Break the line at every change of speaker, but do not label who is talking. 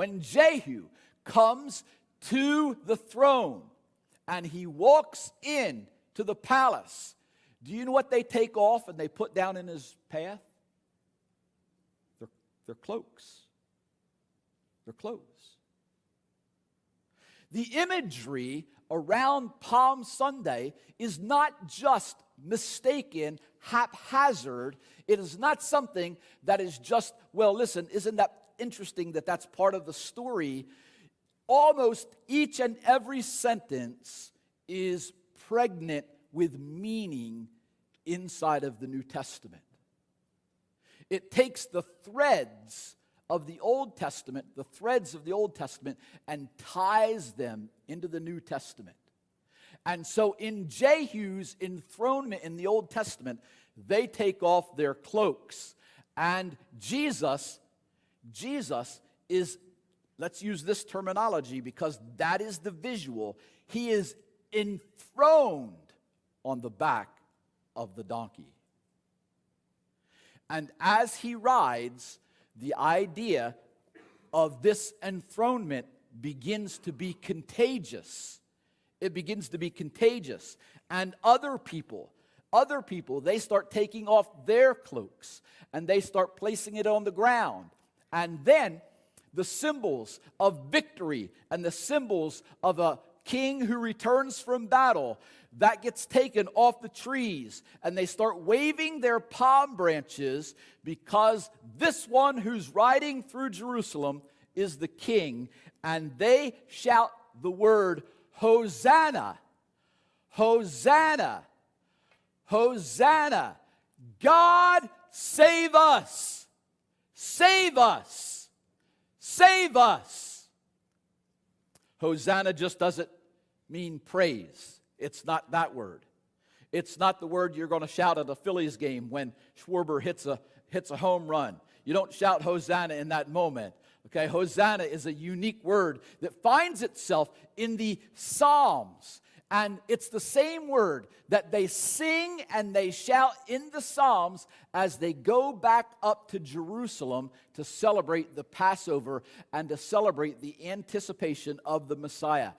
When Jehu comes to the throne and he walks in to the palace, do you know what they take off and they put down in his path? Their cloaks. Their clothes. The imagery around Palm Sunday is not just mistaken, haphazard. It is not something that is just, well, listen, isn't that interesting that that's part of the story? Almost each and every sentence is pregnant with meaning inside of the New Testament. It takes the threads of the Old Testament, and ties them into the New Testament. And so in Jehu's enthronement in the Old Testament, they take off their cloaks. And Jesus is, let's use this terminology because that is the visual, he is enthroned on the back of the donkey. And as he rides, the idea of this enthronement begins to be contagious. It begins to be contagious. And other people, they start taking off their cloaks and they start placing it on the ground. And then the symbols of victory and the symbols of a king who returns from battle, that gets taken off the trees, and they start waving their palm branches because this one who's riding through Jerusalem is the king, and they shout the word Hosanna, Hosanna, Hosanna. God save us, save us, save us. Hosanna just doesn't mean praise. It's not that word. It's not the word you're going to shout at a Phillies game when Schwarber hits a home run. You don't shout Hosanna in that moment. Okay, Hosanna is a unique word that finds itself in the Psalms. And it's the same word that they sing and they shout in the Psalms as they go back up to Jerusalem to celebrate the Passover and to celebrate the anticipation of the Messiah.